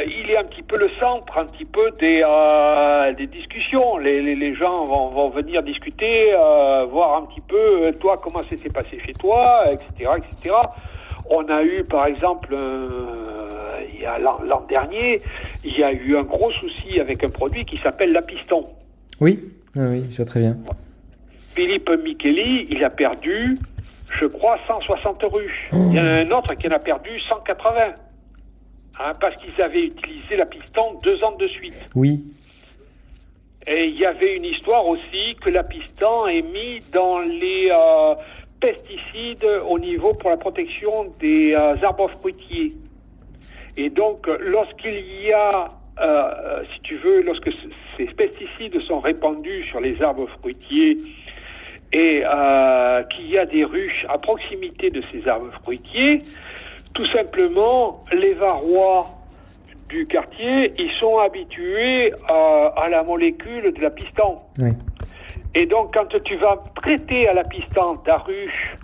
il est un petit peu le centre, un petit peu des discussions. Les gens vont venir discuter, voir un petit peu, toi, comment ça s'est passé chez toi, etc., etc. On a eu, par exemple, l'an dernier, il y a eu un gros souci avec un produit qui s'appelle l'apiston. Oui, je vois très bien. Philippe Micheli, il a perdu, je crois, 160 ruches. Il y en a un autre qui en a perdu 180. Parce qu'ils avaient utilisé l'apiston 2 ans de suite. Oui. Et il y avait une histoire aussi que l'apiston est mis dans les pesticides au niveau pour la protection des arbres fruitiers. Et donc, lorsqu'il y a, si tu veux, lorsque ces pesticides sont répandus sur les arbres fruitiers et qu'il y a des ruches à proximité de ces arbres fruitiers, tout simplement, les Varois du quartier, ils sont habitués à la molécule de l'apiston. Oui. Et donc, quand tu vas prêter à l'apiston ta ruche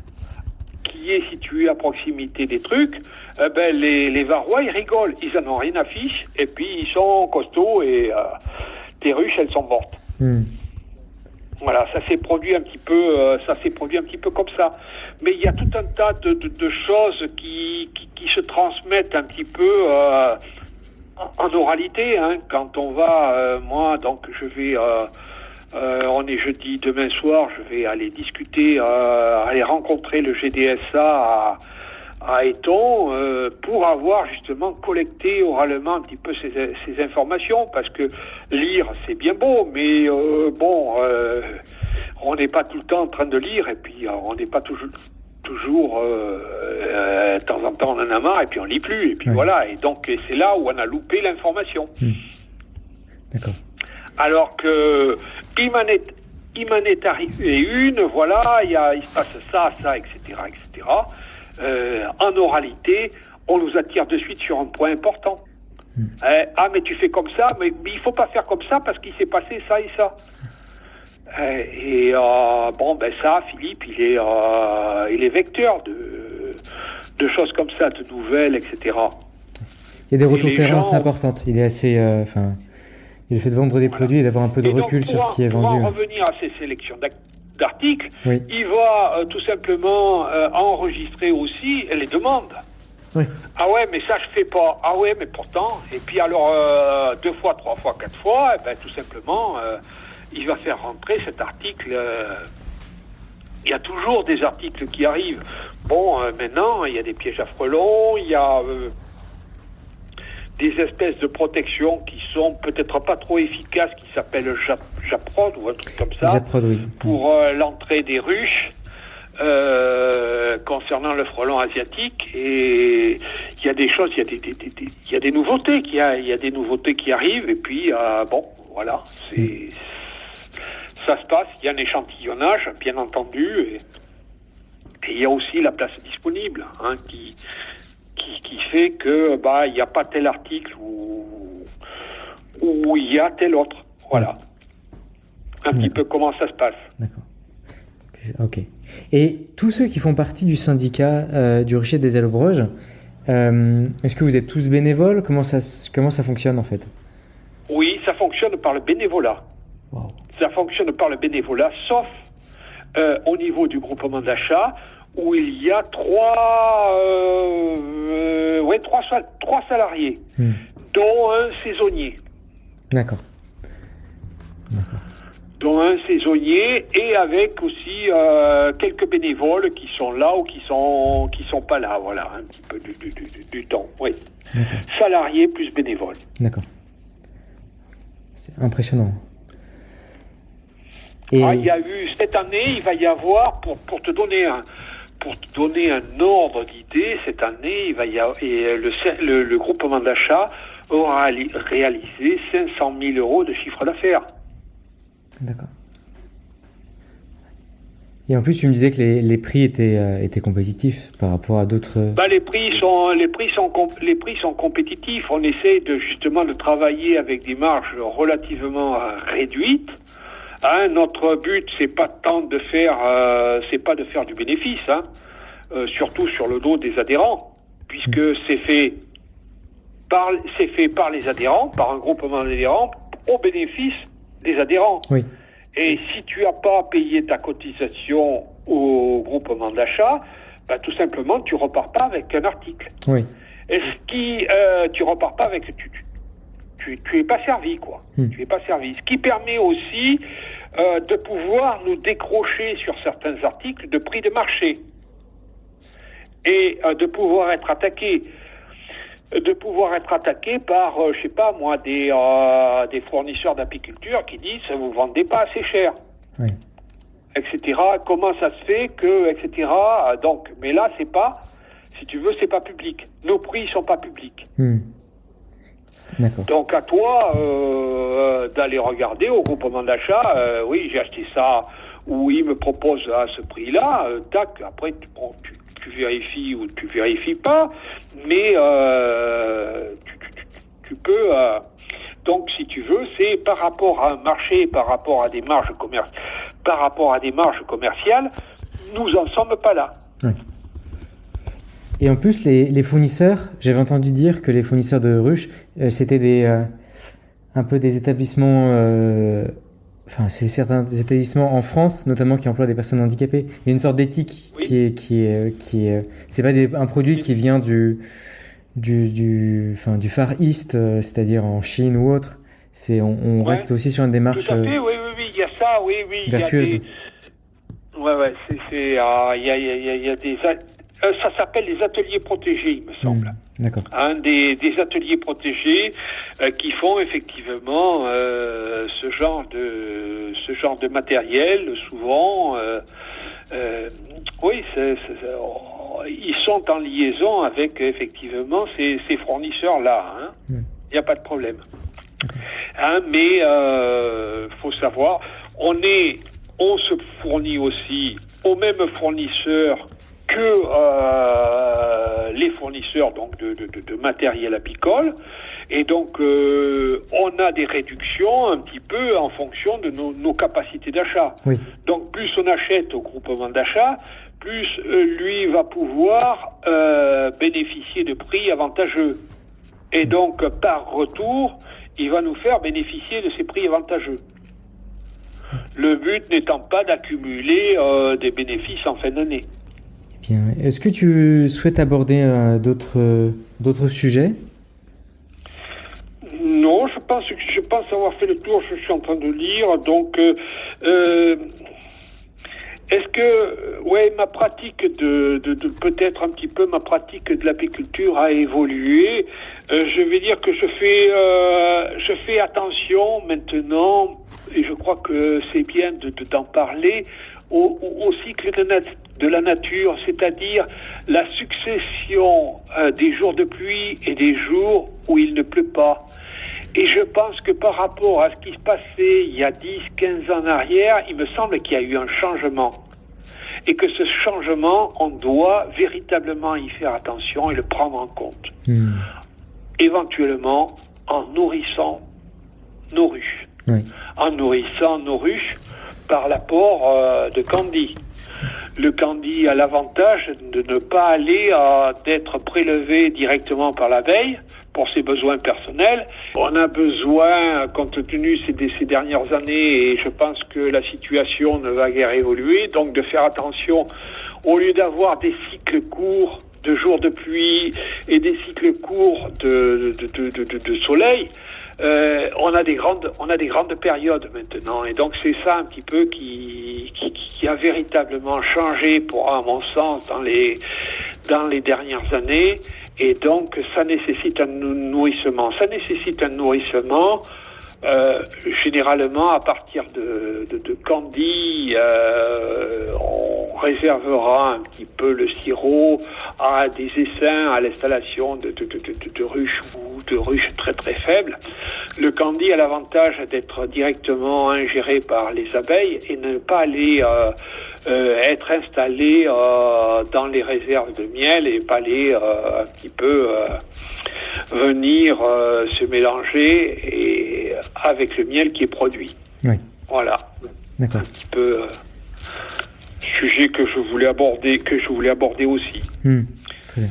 qui est située à proximité des trucs, les Varois, ils rigolent. Ils en ont rien à fiche, et puis ils sont costauds, et tes ruches, elles sont mortes. Voilà, ça s'est produit un petit peu comme ça. Mais il y a tout un tas de choses qui se transmettent un petit peu en oralité. Quand on va, moi, donc je vais... on est jeudi, demain soir, je vais aller discuter, aller rencontrer le GDSA à Éton pour avoir justement collecté oralement un petit peu ces informations, parce que lire c'est bien beau, mais on n'est pas tout le temps en train de lire, et puis on n'est pas toujours de temps en temps on en a marre, et puis on lit plus, et puis voilà, et donc c'est là où on a loupé l'information. D'accord. Alors que il m'en est arrivé une, voilà, il se passe ça, etc., etc. En oralité, on nous attire de suite sur un point important. Mais tu fais comme ça, mais il faut pas faire comme ça parce qu'il s'est passé ça et ça. Ça, Philippe, il est vecteur de choses comme ça, de nouvelles, etc. Il y a des retours les terrain assez gens- importantes. Il est assez, il est fait de vendre des produits et d'avoir un peu de Et donc, recul sur ce qui est pour vendu. en revenir à ces sélections d'articles, Oui. il va tout simplement enregistrer aussi les demandes. Oui. Ah ouais, mais ça je fais pas. Ah ouais, mais pourtant. Et puis alors 2 fois, 3 fois, 4 fois, eh ben, tout simplement, il va faire rentrer cet article. Il y a toujours des articles qui arrivent. Bon, maintenant, il y a des pièges à frelons, il y a des espèces de protection qui sont peut-être pas trop efficaces, qui s'appellent Japrod ou un truc comme ça, Japrod, oui. pour l'entrée des ruches. Concernant le frelon asiatique, et il y a des choses, il y a des nouveautés il y a des nouveautés qui arrivent, et puis bon, voilà, ça se passe. Il y a un échantillonnage, bien entendu, et il y a aussi la place disponible, hein, qui fait que il n'y a pas tel article où il y a tel autre, voilà. Un petit peu comment ça se passe. D'accord. Ok. Et tous ceux qui font partie du syndicat du rucher des Allobroges, est-ce que vous êtes tous bénévoles? Comment ça fonctionne en fait? Oui, ça fonctionne par le bénévolat. Wow. Ça fonctionne par le bénévolat, sauf au niveau du groupement d'achat, où il y a trois salariés, dont un saisonnier. D'accord. Dont un saisonnier, et avec aussi quelques bénévoles qui sont là ou qui sont pas là, voilà, un petit peu du temps, oui. D'accord. Salariés plus bénévoles. D'accord. C'est impressionnant. Et... il y a eu cette année, il va y avoir, pour te donner un ordre d'idée, cette année, il va y avoir, et le groupement d'achat aura réalisé 500 000 euros de chiffre d'affaires. D'accord. Et en plus, tu me disais que les prix étaient compétitifs par rapport à d'autres. Les prix sont compétitifs. On essaie justement de travailler avec des marges relativement réduites. Hein, notre but, c'est pas tant de faire, pas de faire du bénéfice, hein, surtout sur le dos des adhérents, puisque c'est fait par les adhérents, par un groupement d'adhérents, au bénéfice des adhérents. Oui. Et si tu n'as pas payé ta cotisation au groupement d'achat, tout simplement, tu repars pas avec un article. Oui. Et tu repars pas avec... Tu es pas servi, quoi. Tu es pas servi. Ce qui permet aussi de pouvoir nous décrocher sur certains articles de prix de marché. Et de pouvoir être attaqué par, je sais pas moi, des fournisseurs d'apiculture qui disent vous vendez pas assez cher, oui. etc. Comment ça se fait que, etc. Donc, mais là c'est pas, si tu veux, c'est pas public. Nos prix sont pas publics. D'accord. Donc à toi d'aller regarder au groupement d'achat. Oui, j'ai acheté ça, ou il me propose à ce prix-là. Tac. Après tu vérifies ou tu vérifies pas, mais tu peux. Donc, si tu veux, c'est par rapport à un marché, par rapport à des marges commerciales, nous en sommes pas là. Oui. Et en plus, les fournisseurs, j'avais entendu dire que les fournisseurs de ruches, c'était un peu des établissements. C'est certains établissements en France, notamment qui emploient des personnes handicapées. Il y a une sorte d'éthique qui est. C'est pas un produit qui vient du Far East, c'est-à-dire en Chine ou autre. On reste aussi sur une démarche. Tout à fait, oui, il y a ça, oui. Vertueuse. Il y a des. Ça s'appelle les ateliers protégés, il me semble. D'accord. Des ateliers protégés qui font effectivement ce genre de matériel, souvent. Ils sont en liaison avec effectivement ces fournisseurs-là. Il n'y a pas de problème. Mais faut savoir, on se fournit aussi aux mêmes fournisseurs que les fournisseurs donc de matériel apicole, et donc on a des réductions un petit peu en fonction de nos capacités d'achat. Oui. Donc plus on achète au groupement d'achat, plus lui va pouvoir bénéficier de prix avantageux. Et donc, par retour, il va nous faire bénéficier de ces prix avantageux. Le but n'étant pas d'accumuler des bénéfices en fin d'année. Bien. Est-ce que tu souhaites aborder d'autres sujets ? Non, je pense avoir fait le tour. Je suis en train de lire. Donc, est-ce que, ma pratique peut-être un petit peu ma pratique de l'apiculture a évolué. Je vais dire que je fais attention maintenant, et je crois que c'est bien d'en parler, au cycle de la nature, c'est-à-dire la succession des jours de pluie et des jours où il ne pleut pas. Et je pense que par rapport à ce qui se passait il y a 10-15 ans en arrière, il me semble qu'il y a eu un changement. Et que ce changement, on doit véritablement y faire attention et le prendre en compte. Éventuellement, en nourrissant nos ruches. Oui. En nourrissant nos ruches par l'apport de candy. Le candy a l'avantage de ne pas aller d'être prélevé directement par l'abeille pour ses besoins personnels. On a besoin, compte tenu ces dernières années, et je pense que la situation ne va guère évoluer, donc de faire attention, au lieu d'avoir des cycles courts de jours de pluie et des cycles courts de soleil, on a des grandes périodes maintenant, et donc c'est ça un petit peu qui a véritablement changé, à mon sens, dans les dernières années. Et donc, ça nécessite un nourrissement. Généralement, à partir de candy, on réservera un petit peu le sirop à des essaims, à l'installation de ruches ou de ruches très très faibles. Le candy a l'avantage d'être directement ingéré par les abeilles et ne pas aller être installé dans les réserves de miel et pas aller un petit peu venir se mélanger avec le miel qui est produit. Oui. Voilà. D'accord. Un petit peu sujet que je voulais aborder aussi. Très bien.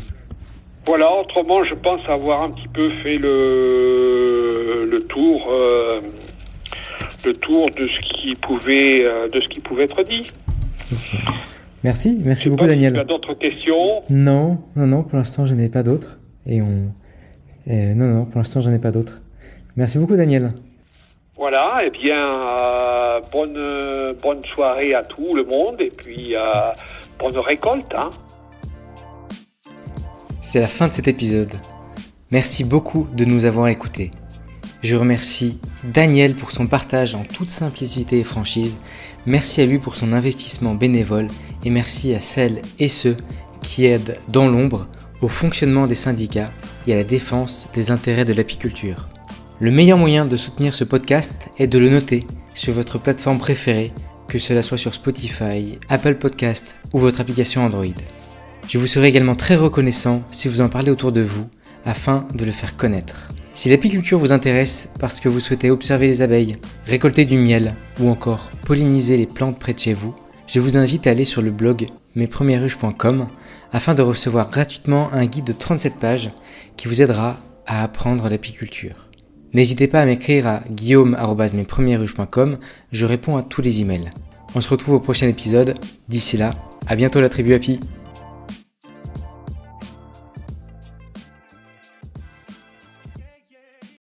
Voilà, autrement je pense avoir un petit peu fait le tour de ce qui pouvait être dit. Okay. Merci beaucoup Daniel. Tu as d'autres questions ? Non, pour l'instant je n'ai pas d'autres. Non, pour l'instant je n'ai pas d'autres. Merci beaucoup Daniel. Voilà, eh bien, bonne soirée à tout le monde et puis bonne récolte. Hein. C'est la fin de cet épisode. Merci beaucoup de nous avoir écoutés. Je remercie Daniel pour son partage en toute simplicité et franchise. Merci à lui pour son investissement bénévole et merci à celles et ceux qui aident dans l'ombre au fonctionnement des syndicats et à la défense des intérêts de l'apiculture. Le meilleur moyen de soutenir ce podcast est de le noter sur votre plateforme préférée, que cela soit sur Spotify, Apple Podcast ou votre application Android. Je vous serai également très reconnaissant si vous en parlez autour de vous afin de le faire connaître. Si l'apiculture vous intéresse parce que vous souhaitez observer les abeilles, récolter du miel ou encore polliniser les plantes près de chez vous, je vous invite à aller sur le blog mespremiersruches.com afin de recevoir gratuitement un guide de 37 pages qui vous aidera à apprendre l'apiculture. N'hésitez pas à m'écrire à guillaume@mespremiersruches.com, je réponds à tous les emails. On se retrouve au prochain épisode, d'ici là, à bientôt la tribu Api.